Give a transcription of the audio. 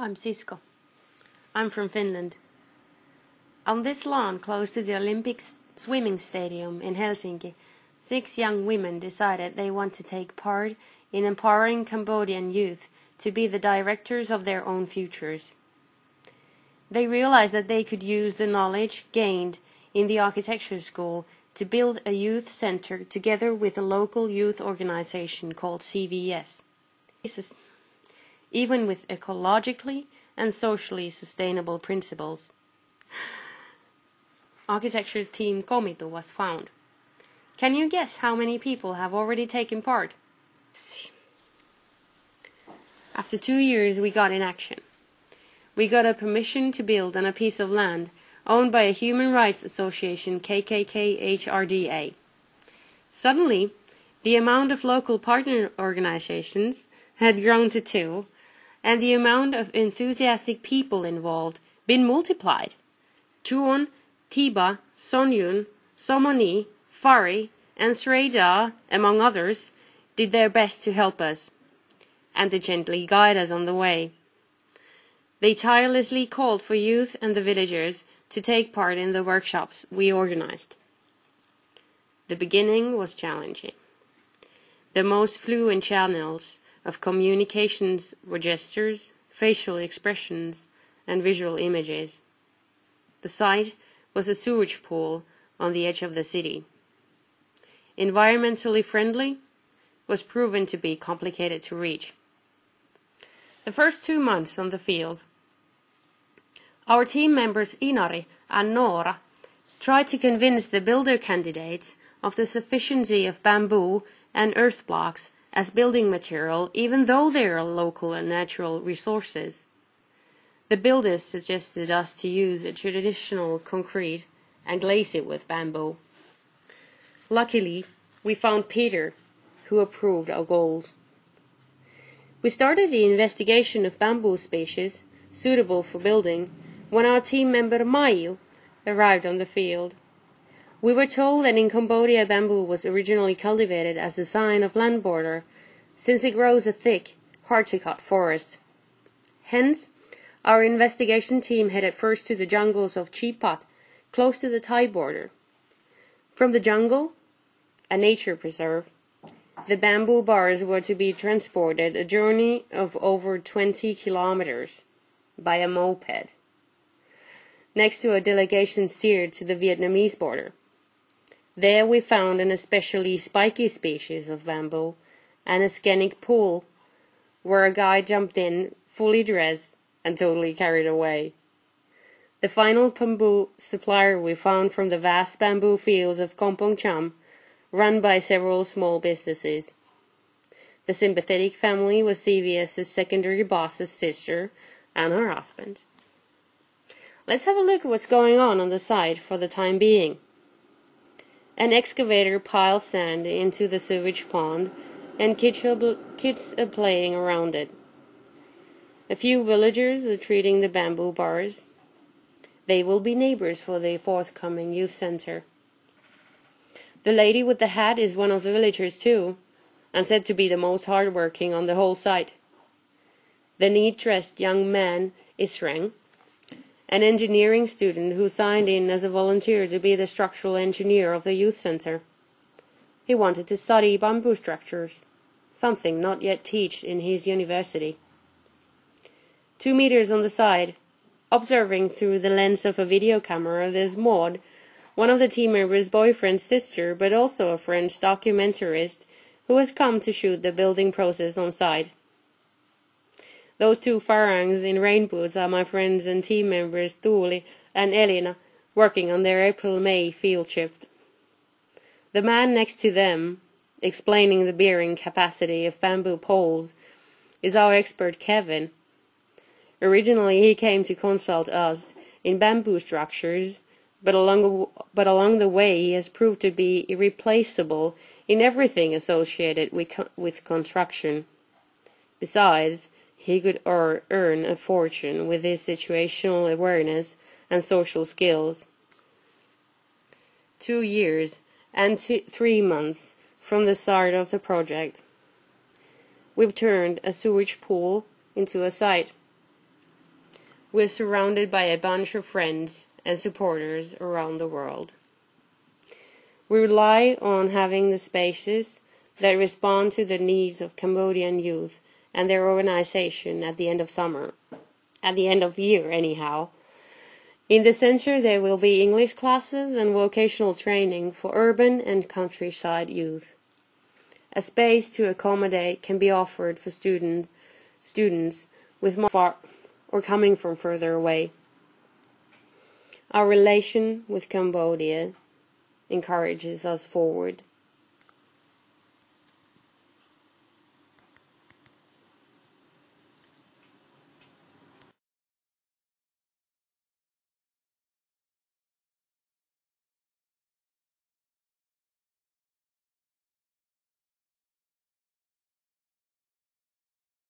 I'm Sisko. I'm from Finland. On this lawn close to the Olympic swimming stadium in Helsinki, 6 young women decided they want to take part in empowering Cambodian youth to be the directors of their own futures. They realized that they could use the knowledge gained in the architecture school to build a youth center together with a local youth organization called CVS. Even with ecologically and socially sustainable principles. Architecture team KOMITU was found. Can you guess how many people have already taken part? After 2 years we got in action. We got a permission to build on a piece of land owned by a human rights association, KKKHRDA. Suddenly, the amount of local partner organizations had grown to 2, and the amount of enthusiastic people involved been multiplied. Tuon, Tiba, Sonyun, Somoni, Fari, and Sreda, among others, did their best to help us, and to gently guide us on the way. They tirelessly called for youth and the villagers to take part in the workshops we organized. The beginning was challenging. The most fluent channels of communications were gestures, facial expressions, and visual images. The site was a sewage pool on the edge of the city. Environmentally friendly was proven to be complicated to reach. The first 2 months on the field, our team members Inari and Nora tried to convince the builder candidates of the sufficiency of bamboo and earth blocks as building material, even though they are local and natural resources. The builders suggested us to use a traditional concrete and glaze it with bamboo. Luckily, we found Peter, who approved our goals. We started the investigation of bamboo species suitable for building when our team member Mayu arrived on the field. We were told that in Cambodia bamboo was originally cultivated as a sign of land border, since it grows a thick, hard-to-cut forest. Hence, our investigation team headed first to the jungles of Chipat, close to the Thai border. From the jungle, a nature preserve, the bamboo bars were to be transported a journey of over 20 kilometers by a moped, next to a delegation steered to the Vietnamese border. There we found an especially spiky species of bamboo and a scenic pool where a guy jumped in, fully dressed and totally carried away. The final bamboo supplier we found from the vast bamboo fields of Kampong Cham, run by several small businesses. The sympathetic family was CVS's secondary boss's sister and her husband. Let's have a look at what's going on the site for the time being. An excavator piles sand into the sewage pond, and kids are playing around it. A few villagers are treating the bamboo bars. They will be neighbors for the forthcoming youth center. The lady with the hat is one of the villagers too, and said to be the most hardworking on the whole site. The neat-dressed young man is Sreng, an engineering student who signed in as a volunteer to be the structural engineer of the youth center. He wanted to study bamboo structures, something not yet taught in his university. 2 meters on the side, observing through the lens of a video camera, there's Maud, one of the team members' boyfriend's sister, but also a French documentarist who has come to shoot the building process on site. Those 2 Farangs in rain boots are my friends and team members Tuuli and Elina, working on their April-May field shift. The man next to them, explaining the bearing capacity of bamboo poles, is our expert Kevin. Originally he came to consult us in bamboo structures, but along the way he has proved to be irreplaceable in everything associated with construction. Besides, he could earn a fortune with his situational awareness and social skills. 2 years and 3 months from the start of the project, we've turned a sewage pool into a site. we're surrounded by a bunch of friends and supporters around the world. We rely on having the spaces that respond to the needs of Cambodian youth and their organization at the end of summer, at the end of year anyhow. In the center there will be English classes and vocational training for urban and countryside youth. A space to accommodate can be offered for students with more far or coming from further away. Our relation with Cambodia encourages us forward.